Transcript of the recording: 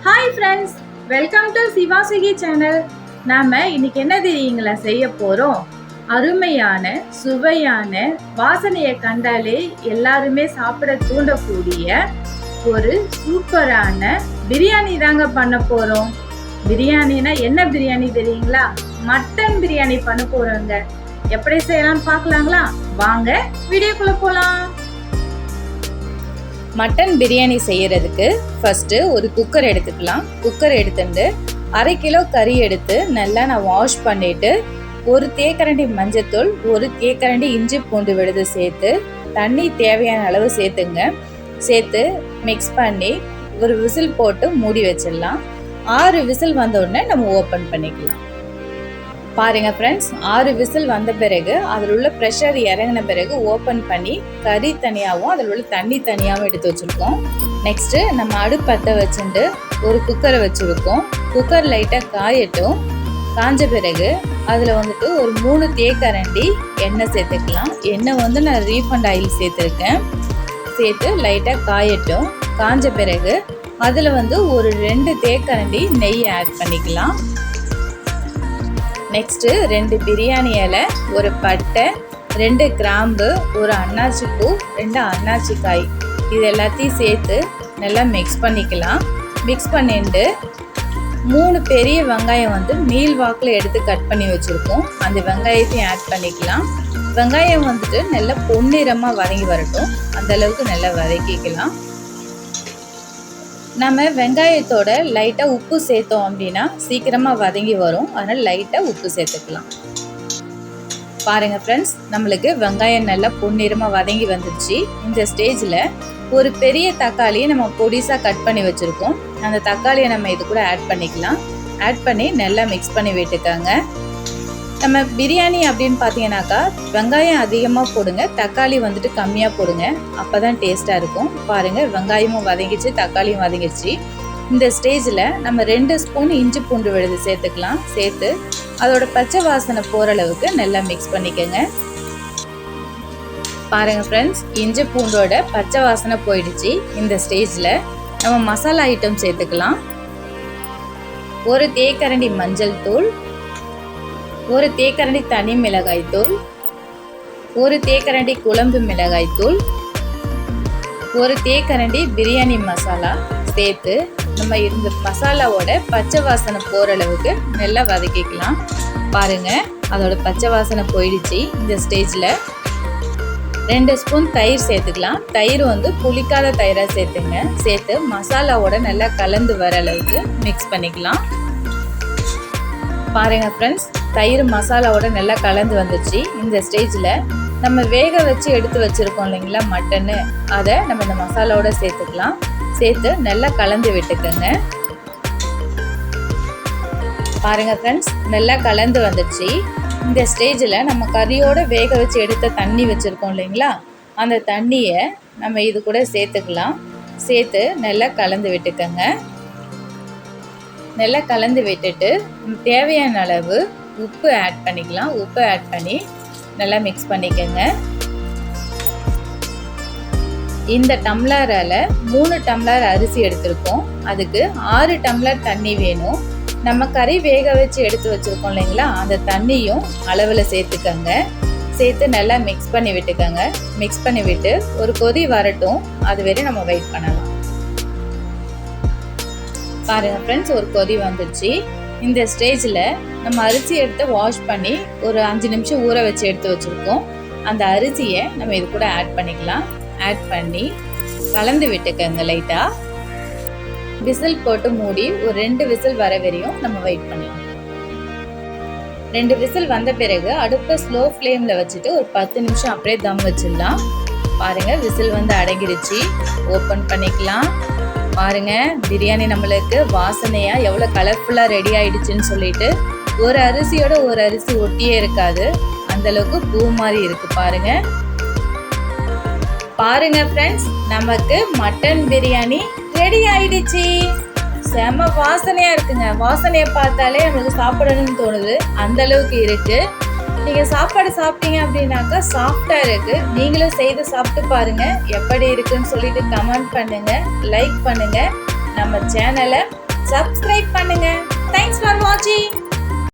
Hi friends, welcome to Sivasuki channel. நாம இன்னைக்கு என்ன தெரியுங்களா செய்ய போறோம்? அருமையான சுவையான வாசனையை கண்டாலே எல்லாருமே சாப்பிட தூண்டக்கூடிய ஒரு சூப்பரான பிரியாணி தாங்க பண்ண போறோம். பிரியாணினா என்ன பிரியாணி தெரியுங்களா? மட்டன் பிரியாணி பண்ண போறோங்க. எப்படி செய்யலாம் பார்க்கலாங்களா? வாங்க வீடியோக்குள்ள போலாம். மட்டன் பிரியாணி செய்யறதுக்கு ஃபர்ஸ்ட் ஒரு குக்கர் எடுத்துக்கலாம். குக்கர் எடுத்துட்டு 1/2 கிலோ கறி எடுத்து நல்லா நான் வாஷ் பண்ணிட்டு ஒரு தேக்கரண்டி மஞ்சத்தூள், ஒரு தேக்கரண்டி இஞ்சி பூண்டு விழுது சேர்த்து தண்ணி தேவையான அளவு சேர்த்துங்க. சேர்த்து மிக்ஸ் பண்ணி ஒரு விசில் போட்டு மூடி வச்சிடலாம். 6 விசில் வந்த உடனே நம்ம ஓப்பன் பண்ணிக்கலாம். பாருங்க ஃப்ரெண்ட்ஸ், 6 விசில் வந்த பிறகு அதில் உள்ள ப்ரெஷர் இறங்கின பிறகு ஓப்பன் பண்ணி கறி தனியாகவும் அதில் உள்ள தண்ணி தனியாகவும் எடுத்து வச்சுருக்கோம். நெக்ஸ்ட்டு நம்ம அடுப்பு பற்ற வச்சுட்டு ஒரு குக்கரை வச்சுருக்கோம். குக்கர் லைட்டாக காயட்டும். காஞ்ச பிறகு அதில் வந்துட்டு ஒரு 3 தேக்கரண்டி எண்ணெய் சேர்த்துக்கலாம். எண்ணெய் நான் ரீஃபண்ட் ஆயில் சேர்த்துருக்கேன். சேர்த்து லைட்டாக காயட்டும். காஞ்ச பிறகு அதில் ஒரு 2 தேக்கரண்டி நெய் ஆட் பண்ணிக்கலாம். நெக்ஸ்ட்டு 2 பிரியாணி இலை, ஒரு பட்டை, 2 கிராம்பு, ஒரு அன்னாச்சி பூ, 2 அன்னாச்சி காய், இது எல்லாத்தையும் சேர்த்து நல்லா மிக்ஸ் பண்ணிக்கலாம். மிக்ஸ் பண்ணிட்டு 3 பெரிய வெங்காயம் நீள் வாக்கில் எடுத்து கட் பண்ணி வச்சுருக்கோம். அந்த வெங்காயத்தையும் ஆட் பண்ணிக்கலாம். வெங்காயம் நல்லா பொன்னிறமாக வதங்கி வரட்டும். அந்தளவுக்கு நல்லா வதக்கிக்கலாம். நம்ம வெங்காயத்தோட லைட்டாக உப்பு சேர்த்தோம் அப்படின்னா சீக்கிரமாக வதங்கி வரும். அதனால் லைட்டாக உப்பு சேர்த்துக்கலாம். பாருங்கள் ஃப்ரெண்ட்ஸ், நம்மளுக்கு வெங்காயம் நல்லா பொன்னிறமாக வதங்கி வந்துடுச்சு. இந்த ஸ்டேஜில் ஒரு பெரிய தக்காளியை நம்ம பொடிசாக கட் பண்ணி வச்சுருக்கோம். அந்த தக்காளியை நம்ம இது கூட ஆட் பண்ணிக்கலாம். ஆட் பண்ணி நல்லா மிக்ஸ் பண்ணி விட்டுக்கோங்க. நம்ம பிரியாணி அப்படின்னு பார்த்தீங்கன்னாக்கா வெங்காயம் அதிகமாக போடுங்க, தக்காளி கம்மியாக போடுங்க. அப்போ தான் டேஸ்ட்டாக இருக்கும். பாருங்கள், வெங்காயமும் வதங்கிச்சு, தக்காளியும் வதங்கிடுச்சு. இந்த ஸ்டேஜில் நம்ம 2 ஸ்பூன் இஞ்சி பூண்டு விழுது சேர்த்துக்கலாம். சேர்த்து அதோட பச்சை வாசனை போகிற அளவுக்கு நல்லா மிக்ஸ் பண்ணிக்கோங்க. பாருங்கள் ஃப்ரெண்ட்ஸ், இஞ்சி பூண்டோட பச்சை வாசனை போயிடுச்சு. இந்த ஸ்டேஜில் நம்ம மசாலா ஐட்டம் சேர்த்துக்கலாம். ஒரு தேக்கரண்டி மஞ்சள் தூள், ஒரு தேக்கரண்டி தனி மிளகாய் தூள், ஒரு தேக்கரண்டி குழம்பு மிளகாய் தூள், ஒரு தேக்கரண்டி பிரியாணி மசாலா சேர்த்து நம்ம இந்த மசாலாவோட பச்சை வாசனை போகிற அளவுக்கு நல்லா வதக்கிக்கலாம். பாருங்கள், அதோட பச்சை வாசனை போயிடுச்சு. இந்த ஸ்டேஜில் 2 ஸ்பூன் தயிர் சேர்த்துக்கலாம். தயிர் புளிக்காத தயிராக சேர்த்துங்க. சேர்த்து மசாலாவோட நல்லா கலந்து வர அளவுக்கு மிக்ஸ் பண்ணிக்கலாம். பாருங்கள் ஃப்ரெண்ட்ஸ், தயிர் மசாலாவோட நல்லா கலந்து வந்துச்சு. இந்த ஸ்டேஜில் நம்ம வேக வச்சு எடுத்து வச்சுருக்கோம் இல்லைங்களா மட்டன்னு, அதை நம்ம இந்த மசாலாவோட சேர்த்துக்கலாம். சேர்த்து நல்லா கலந்து விட்டுக்கோங்க. பாருங்கள் ஃப்ரெண்ட்ஸ், நல்லா கலந்து வந்துடுச்சு. இந்த ஸ்டேஜில் நம்ம கறியோடு வேக வச்சு எடுத்த தண்ணி வச்சுருக்கோம் இல்லைங்களா, அந்த தண்ணியை நம்ம இது கூட சேர்த்துக்கலாம். சேர்த்து நல்லா கலந்து விட்டுக்கோங்க. நல்லா கலந்து விட்டுட்டு தேவையான அளவு உப்பு ஆட் பண்ணிக்கலாம். உப்பு ஆட் பண்ணி நல்லா மிக்ஸ் பண்ணிக்கோங்க. இந்த டம்ளரால் 3 டம்ளர் அரிசி எடுத்திருக்கோம். அதுக்கு 6 டம்ளர் தண்ணி வேணும். நம்ம கறி வேக வச்சு எடுத்து வச்சுருக்கோம் இல்லைங்களா, அந்த தண்ணியும் அளவில் சேர்த்துக்கோங்க. சேர்த்து நல்லா மிக்ஸ் பண்ணி விட்டுக்கோங்க. மிக்ஸ் பண்ணி விட்டு ஒரு கொதி வரட்டும். அது வரை நம்ம வெயிட் பண்ணலாம். பாருங்கள் ஃப்ரெண்ட்ஸ், ஒரு கொதி வந்துடுச்சு. இந்த ஸ்டேஜில் நம்ம அரிசி எடுத்து வாஷ் பண்ணி ஒரு 5 நிமிஷம் ஊற வச்சு எடுத்து வச்சுருக்கோம். அந்த அரிசியை நம்ம இது கூட ஆட் பண்ணிக்கலாம். ஆட் பண்ணி கலந்து விட்டுக்கங்க. லைட்டாக விசில் போட்டு மூடி ஒரு 2 விசில் வர வரையும் நம்ம வெயிட் பண்ணலாம். 2 விசில் வந்த பிறகு அடுப்பை ஸ்லோ ஃப்ளேமில் வச்சுட்டு ஒரு 10 நிமிஷம் அப்படியே தம் வச்சிடலாம். பாருங்கள், விசில் அடங்கிடுச்சு. ஓப்பன் பண்ணிக்கலாம். பாருங்கள், பிரியாணி நம்மளுக்கு வாசனையாக எவ்வளோ கலர்ஃபுல்லாக ரெடி ஆகிடுச்சின்னு சொல்லிட்டு ஒரு அரிசியோட ஒரு அரிசி ஒட்டியே இருக்காது. அந்தளவுக்கு பூ மாதிரி இருக்குது. பாருங்கள் ஃப்ரெண்ட்ஸ், நமக்கு மட்டன் பிரியாணி ரெடி ஆகிடுச்சு. செம வாசனையாக இருக்குங்க. வாசனையை பார்த்தாலே நம்மளுக்கு சாப்பிடணும்னு தோணுது. அந்தளவுக்கு இருக்குது. நீங்கள் சாப்பாடு சாப்பிட்டீங்க அப்படின்னாக்கா சாஃப்டாக இருக்குது. நீங்களும் செய்து சாப்பிட்டு பாருங்கள். எப்படி இருக்குன்னு சொல்லிட்டு கமெண்ட் பண்ணுங்கள், லைக் பண்ணுங்கள். நம்ம சேனலை சப்ஸ்கிரைப் பண்ணுங்க.